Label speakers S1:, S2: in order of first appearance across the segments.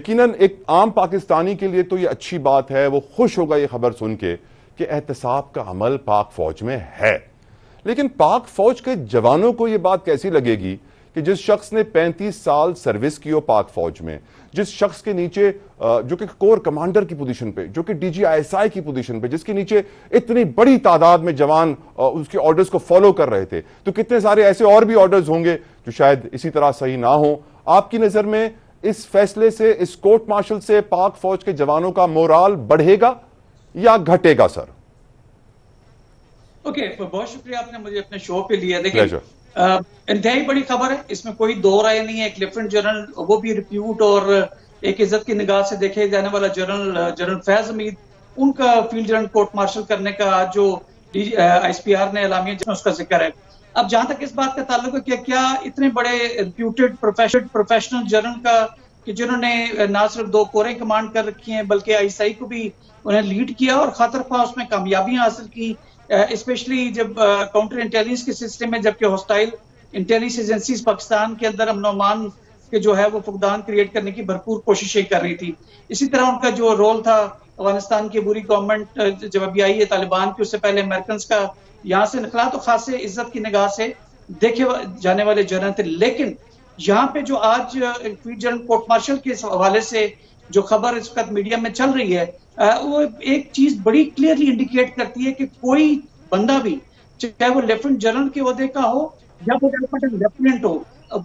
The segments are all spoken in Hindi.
S1: यकीनन एक आम पाकिस्तानी के लिए तो ये अच्छी बात है, वो खुश होगा ये खबर सुन के कि एहतसाब का अमल पाक फौज में है। लेकिन पाक फौज के जवानों को ये बात कैसी लगेगी कि जिस शख्स ने 35 साल सर्विस की हो पाक फौज में, जिस शख्स के नीचे जो कि कोर कमांडर की पोजीशन पे, जो कि DGISI की पोजीशन पे, जिसके नीचे इतनी बड़ी तादाद में जवान उसके ऑर्डर्स को फॉलो कर रहे थे, तो कितने सारे ऐसे और भी ऑर्डर्स होंगे जो शायद इसी तरह सही ना हो। आपकी नजर में इस फैसले से, इस कोर्ट मार्शल से पाक फौज के जवानों का मोराल बढ़ेगा या घटेगा सर?
S2: ओके, बहुत शुक्रिया आपने मुझे अपने शो पे लिया। देखिए, इंतहाई बड़ी खबर है, इसमें कोई दो राय नहीं है। एक लेफ्टिनेंट जनरल, वो भी रिप्यूट और एक इज्जत की निगाह से देखे जाने वाला जनरल फैज हमीद, उनका फील्ड जनरल कोर्ट मार्शल करने का जो ISPR ने एलामिया जिसमें उसका जिक्र है। अब जहां तक इस बात का ताल्लुक है कि क्या इतने बड़े रिप्यूटेड प्रोफेशनल जनरल का कि जिन्होंने ना सिर्फ 2 कोरें कमांड कर रखी हैं बल्कि ISI को भी उन्हें लीड किया और खातरख्वाह उसमें कामयाबियां हासिल की, स्पेशली जब काउंटर इंटेलिजेंस के सिस्टम में, जबकि हॉस्टाइल इंटेलिजेंस एजेंसीज पाकिस्तान के अंदर अमन अमान के जो है वो फुकदान क्रिएट करने की भरपूर कोशिशें कर रही थी। इसी तरह उनका जो रोल था, अफगानिस्तान की बुरी गवर्नमेंट जब अभी आई है तालिबान की, उससे पहले अमेरिकन का यहाँ से निकला तो खासे इज्जत की निगाह से देखे जाने वाले जनरल थे। लेकिन यहाँ पे जो आज फील्ड जनरल कोर्ट मार्शल के हवाले से जो खबर इस वक्त मीडिया में चल रही है, वो एक चीज बड़ी क्लियरली इंडिकेट करती है कि कोई बंदा भी, चाहे वो लेफ्टिनेंट जनरल के ओहदे का हो या फॉर दैट मैटर लेफ्टिनेंट हो,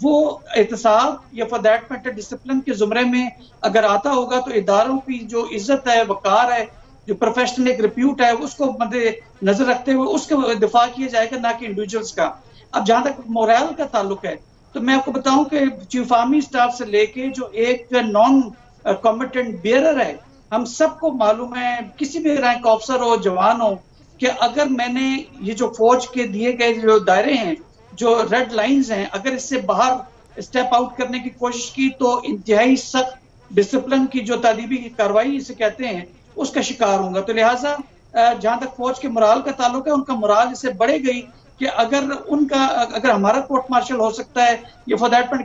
S2: वो एहतसाब या फॉर दैट मैटर डिसिप्लिन के जुमरे में अगर आता होगा तो इदारों की जो इज्जत है, वकार है, जो प्रोफेशनल एक रिप्यूट है, उसको मद्दे नजर रखते हुए उसका दिफा किया जाएगा, ना कि इंडिविजुअल्स का। अब जहां तक मोरल का ताल्लुक है तो मैं आपको बताऊं कि चीफ आर्मी स्टाफ से लेके जो एक नॉन कॉम्बेटेंट बियरर है, हम सबको मालूम है, किसी भी रैंक ऑफिसर हो, जवान हो, कि अगर मैंने ये जो फौज के दिए गए जो दायरे हैं, जो रेड लाइंस हैं, अगर इससे बाहर स्टेप आउट करने की कोशिश की तो इंतहाई सख्त डिसिप्लिन की जो तादीबी कार्रवाई इसे कहते हैं उसका शिकार होगा। तो लिहाजा जहां तक फौज के मोराल का ताल्लुक है, उनका मोराल इससे बढ़े गई कि अगर हमारा कोर्ट मार्शल हो सकता है या फॉर दैट मैटर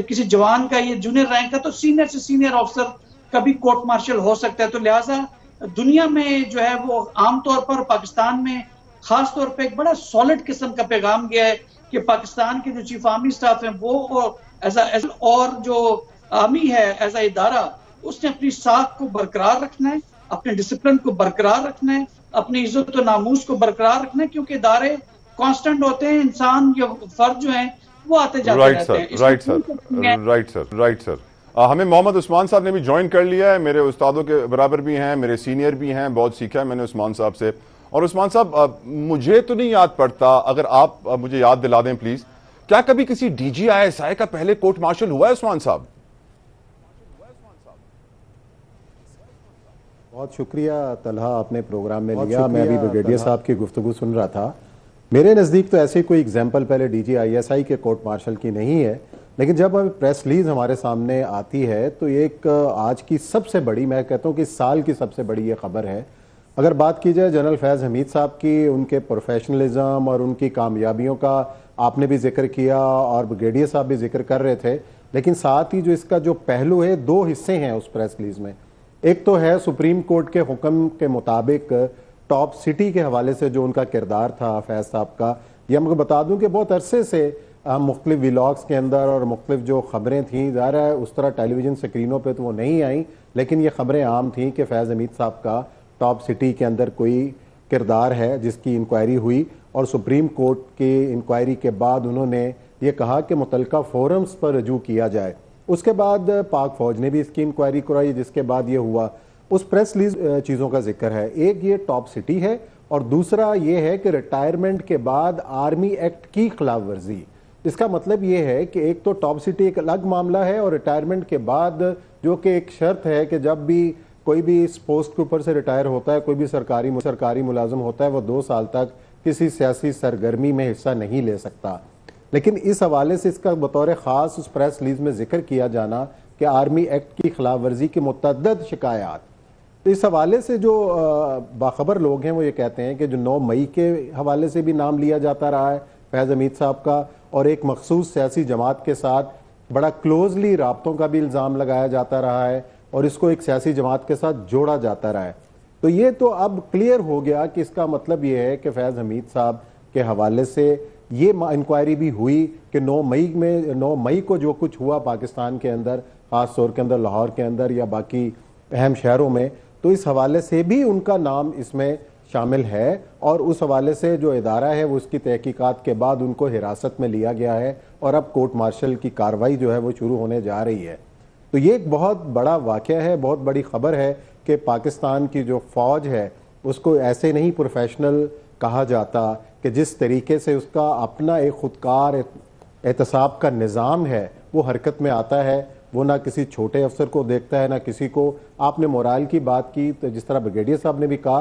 S2: किसी जवान का ये जूनियर रैंक है, तो सीनियर से सीनियर ऑफिसर का भी कोर्ट मार्शल हो सकता है। तो लिहाजा दुनिया में जो है वो आमतौर पर, पाकिस्तान में खास तौर पे एक बड़ा सॉलिड किस्म का पैगाम गया है कि पाकिस्तान के जो चीफ आर्मी स्टाफ है वो और जो आर्मी है एज अ इदारा, उसने अपनी साख को बरकरार रखना है, अपने डिसिप्लिन को बरकरार रखना है, अपनी इज्जत और नामूस को बरकरार रखना है, क्योंकि इदारे कांस्टेंट होते हैं, इंसान या फर्ज जो हैं वो आते जाते रहते हैं।
S1: Right sir. हमें मोहम्मद उस्मान साहब ने भी ज्वाइन कर लिया है, मेरे उस्तादों के बराबर भी हैं, मेरे सीनियर भी हैं, बहुत सीखा है मैंने उस्मान साहब से। और उस्मान साहब, मुझे तो नहीं याद पड़ता, अगर आप मुझे याद दिला दें प्लीज, क्या कभी किसी DGISI का पहले कोर्ट मार्शल हुआ है उस्मान साहब?
S3: बहुत शुक्रिया तलहा, आपने प्रोग्राम में लिया। मैं अभी ब्रिगेडियर साहब की गुफ्तगू सुन रहा था। मेरे नज़दीक तो ऐसे कोई एग्जाम्पल पहले DGISI के कोर्ट मार्शल की नहीं है, लेकिन जब प्रेस रिलीज हमारे सामने आती है तो एक आज की सबसे बड़ी, मैं कहता हूँ कि साल की सबसे बड़ी ये खबर है। अगर बात की जाए जनरल फैज़ हमीद साहब की, उनके प्रोफेशनलिज्म और उनकी कामयाबियों का आपने भी जिक्र किया और ब्रिगेडियर साहब भी जिक्र कर रहे थे, लेकिन साथ ही जो इसका जो पहलू है, 2 हिस्से हैं उस प्रेस रिलीज में। एक तो है सुप्रीम कोर्ट के हुक्म के मुताबिक टॉप सिटी के हवाले से जो उनका किरदार था फैज साहब का। ये मैं बता दूं कि बहुत अरसे से मुख्तलिफ व्लॉग्स के अंदर और मुख्तलिफ जो खबरें थीं, ज़ाहिर है उस तरह टेलीविज़न स्क्रीनों पे तो वो नहीं आई, लेकिन ये खबरें आम थीं कि फैज़ हमीद साहब का टॉप सिटी के अंदर कोई किरदार है जिसकी इंक्वायरी हुई, और सुप्रीम कोर्ट की इंक्वायरी के बाद उन्होंने ये कहा कि मुतल्लिका फोरम्स पर रजू किया जाए। उसके बाद पाक फौज ने भी इसकी इंक्वायरी कराई, जिसके बाद ये हुआ। उस प्रेस रिलीज चीज़ों का जिक्र है, एक ये टॉप सिटी है और दूसरा ये है कि रिटायरमेंट के बाद आर्मी एक्ट की खिलाफ वर्जी। इसका मतलब ये है कि एक तो टॉप सिटी एक अलग मामला है और रिटायरमेंट के बाद जो कि एक शर्त है कि जब भी कोई भी इस पोस्ट के ऊपर से रिटायर होता है, कोई भी सरकारी मुलाजिम होता है, वो 2 साल तक किसी सियासी सरगर्मी में हिस्सा नहीं ले सकता। लेकिन इस हवाले से इसका बतौर ख़ास उस प्रेस रिलीज में जिक्र किया जाना कि आर्मी एक्ट की खिलाफ वर्जी की मुतअद्दद शिकायत, तो इस हवाले से जो बाखबर लोग हैं वो ये कहते हैं कि जो 9 मई के हवाले से भी नाम लिया जाता रहा है फैज़ हमीद साहब का, और एक मखसूस सियासी जमात के साथ बड़ा क्लोजली राब्तों का भी इल्ज़ाम लगाया जाता रहा है और इसको एक सियासी जमात के साथ जोड़ा जाता रहा है। तो ये तो अब क्लियर हो गया कि इसका मतलब ये है कि फैज़ हमीद साहब के हवाले से ये इंक्वायरी भी हुई कि 9 मई को जो कुछ हुआ पाकिस्तान के अंदर, खास तौर के अंदर लाहौर के अंदर या बाकी अहम शहरों में, तो इस हवाले से भी उनका नाम इसमें शामिल है और उस हवाले से जो इदारा है वो उसकी तहकीकात के बाद उनको हिरासत में लिया गया है और अब कोर्ट मार्शल की कार्रवाई जो है वो शुरू होने जा रही है। तो ये एक बहुत बड़ा वाक़या है, बहुत बड़ी खबर है कि पाकिस्तान की जो फ़ौज है उसको ऐसे नहीं प्रोफेशनल कहा जाता कि जिस तरीके से उसका अपना एक खुदकार एहतसाब का निज़ाम है वो हरकत में आता है, वो ना किसी छोटे अफसर को देखता है ना किसी को। आपने मोराल की बात की, तो जिस तरह ब्रिगेडियर साहब ने भी कहा,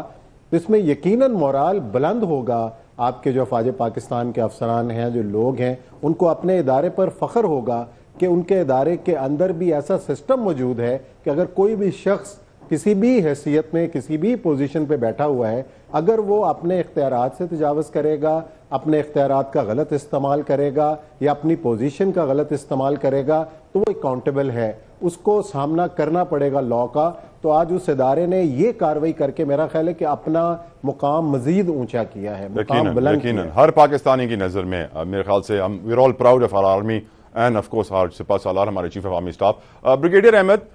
S3: तो इसमें यकीनन मोराल बुलंद होगा। आपके जो फ़ौज पाकिस्तान के अफसरान हैं, जो लोग हैं, उनको अपने इदारे पर फ़ख्र होगा कि उनके इदारे के अंदर भी ऐसा सिस्टम मौजूद है कि अगर कोई भी शख्स किसी भी हैसियत में किसी भी पोजीशन पे बैठा हुआ है, अगर वो अपने इख्तियारात से तजावज़ करेगा, अपने इख्तियारात का गलत इस्तेमाल करेगा या अपनी पोजीशन का गलत इस्तेमाल करेगा तो वो अकाउंटेबल है, उसको सामना करना पड़ेगा लॉ का। तो आज उस इदारे ने ये कार्रवाई करके मेरा ख्याल है कि अपना मुकाम मजीद ऊंचा किया है, मुकाम बुलंद किया है।
S1: हर पाकिस्तानी की नज़र में मेरे ख्याल से हम we are all proud of our army and of course our सिपा सालार, हमारे chief of army staff. Brigadier Ahmed,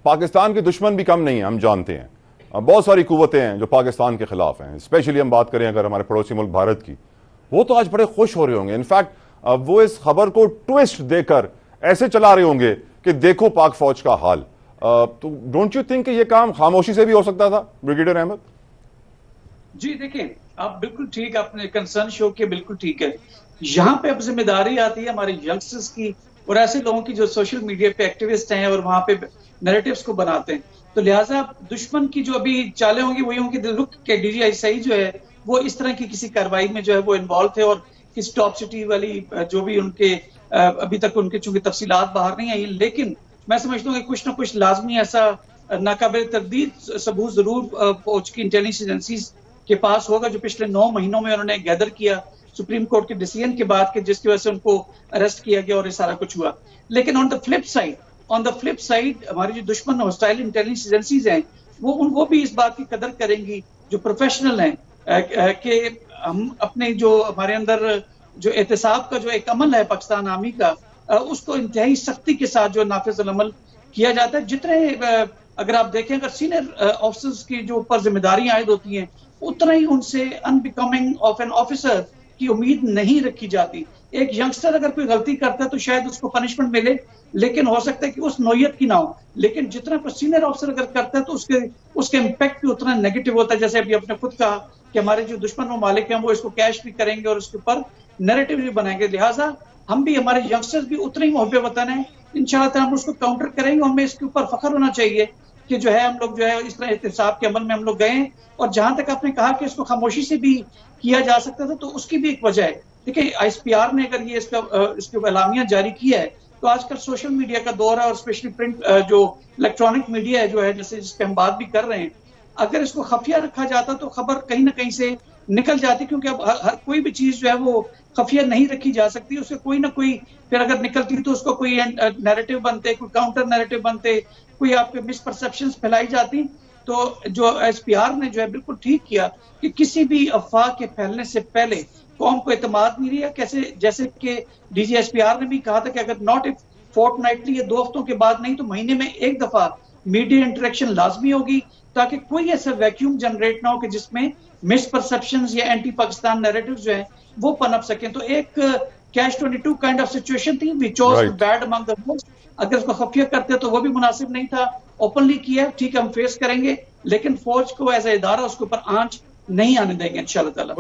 S1: Pakistan के दुश्मन भी कम नहीं है, हम जानते हैं। बहुत सारी कुव्वतें हैं जो पाकिस्तान के खिलाफ हैं, स्पेशली हम बात करें अगर हमारे पड़ोसी मुल्क भारत की, वो तो आज बड़े खुश हो रहे होंगे। इनफैक्ट वो इस खबर को ट्विस्ट देकर ऐसे चला रहे होंगे कि देखो पाक फौज का हाल। तो डोंट यू थिंक कि ये काम खामोशी से भी हो सकता था ब्रिगेडियर अहमद?
S2: जी देखिए, आप बिल्कुल ठीक, आपने कंसर्न शो किया, बिल्कुल ठीक है। यहाँ पे अब जिम्मेदारी आती है हमारे यंगस्टर्स की और ऐसे लोगों की जो सोशल मीडिया पे एक्टिविस्ट हैं और वहां पे नैरेटिव्स को बनाते हैं। तो लिहाजा दुश्मन की जो अभी चालें होंगी वही होंगी कि DGI जो है वो इस तरह की किसी कार्रवाई में जो है वो इन्वॉल्व थे और किस टॉप सिटी वाली जो भी उनके अभी तक उनके चूंकि तफसीलात बाहर नहीं आई, लेकिन मैं समझता हूँ कि कुछ ना कुछ लाजमी ऐसा नाकाबिल तरदीद सबूत जरूर फौज की इंटेलिजेंस एजेंसीज के पास होगा जो पिछले 9 महीनों में उन्होंने गैदर किया सुप्रीम कोर्ट के डिसीजन के बाद, जिसकी वजह से उनको अरेस्ट किया गया और ये सारा कुछ हुआ। लेकिन ऑन द फ्लिप साइड हमारी जो दुश्मन हॉस्टाइल इंटेलिजेंस एजेंसीज हैं वो भी इस बात की कदर करेंगी जो प्रोफेशनल हैं कि हम अपने जो हमारे अंदर जो एहतसाब का जो एक अमल है पाकिस्तान आर्मी का, उसको इंतहाई सख्ती के साथ जो नाफिज अमल किया जाता है। जितने अगर आप देखें, अगर सीनियर ऑफिसर्स की जो ऊपर जिम्मेदारियां आयद होती हैं उतना ही उनसे अनबिकमिंग ऑफ एन ऑफिसर की उम्मीद नहीं रखी जाती। एक यंगस्टर अगर कोई गलती करता है तो शायद उसको पनिशमेंट मिले, लेकिन हो सकता है कि उस नौयत की ना हो। लेकिन जितना कोई सीनियर ऑफिसर अगर करता है तो उसके इम्पैक्ट भी उतना नेगेटिव होता है। जैसे अभी आपने खुद कहा कि हमारे जो दुश्मन ममालिक हैं वो इसको कैश भी करेंगे और उसके ऊपर नैरेटिव भी बनाएंगे। लिहाजा हम भी, हमारे यंगस्टर्स भी उतने ही मोहब्बत वतन है, इंशाल्लाह हम उसको काउंटर करेंगे। हमें इसके ऊपर फख्र होना चाहिए कि जो है हम लोग जो है इस तरह एहतसाब के अमल में हम लोग गए। और जहां तक आपने कहा कि इसको खामोशी से भी किया जा सकता था, तो उसकी भी एक वजह है। देखिए, ISPR ने अगर ये इसके एलामिया जारी किया है तो आजकल सोशल मीडिया का दौर है और स्पेशली प्रिंट जो इलेक्ट्रॉनिक मीडिया है जो है, जैसे जिस पे हम बात भी कर रहे हैं, अगर इसको खुफिया रखा जाता तो खबर कहीं ना कहीं से निकल जाती, क्योंकि अब हर कोई भी चीज जो है वो खुफिया नहीं रखी जा सकती। उससे कोई ना कोई फिर अगर निकलती तो उसको कोई नैरेटिव बनते, कोई काउंटर नैरेटिव बनते, कोई आपके मिसपरसेप्शंस फैलाई जाती। तो जो ISPR ने जो है बिल्कुल ठीक किया कि किसी भी अफवाह के फैलने से पहले कौम को एतमाद नहीं रहा। कैसे, जैसे कि DG ISPR ने भी कहा था कि अगर नॉट इफ फोर्टनाइटली, ये 2 हफ्तों के बाद नहीं तो महीने में एक दफा मीडिया इंटरेक्शन लाजमी होगी, ताकि कोई ऐसा वैक्यूम जनरेट ना हो कि जिसमें मिसपरसेप्शंस या एंटी पाकिस्तान नैरेटिव्स जो है वो पनप सकें। तो एक कैच-22 काइंड ऑफ सिचुएशन थी। We chose the bad among the most. अगर उसको खुफिया करते तो वो भी मुनासिब नहीं था। ओपनली किया, ठीक है, हम फेस करेंगे, लेकिन फौज को एज ए इदारा उसके ऊपर आंच नहीं आने देंगे इंशाल्लाह ताला।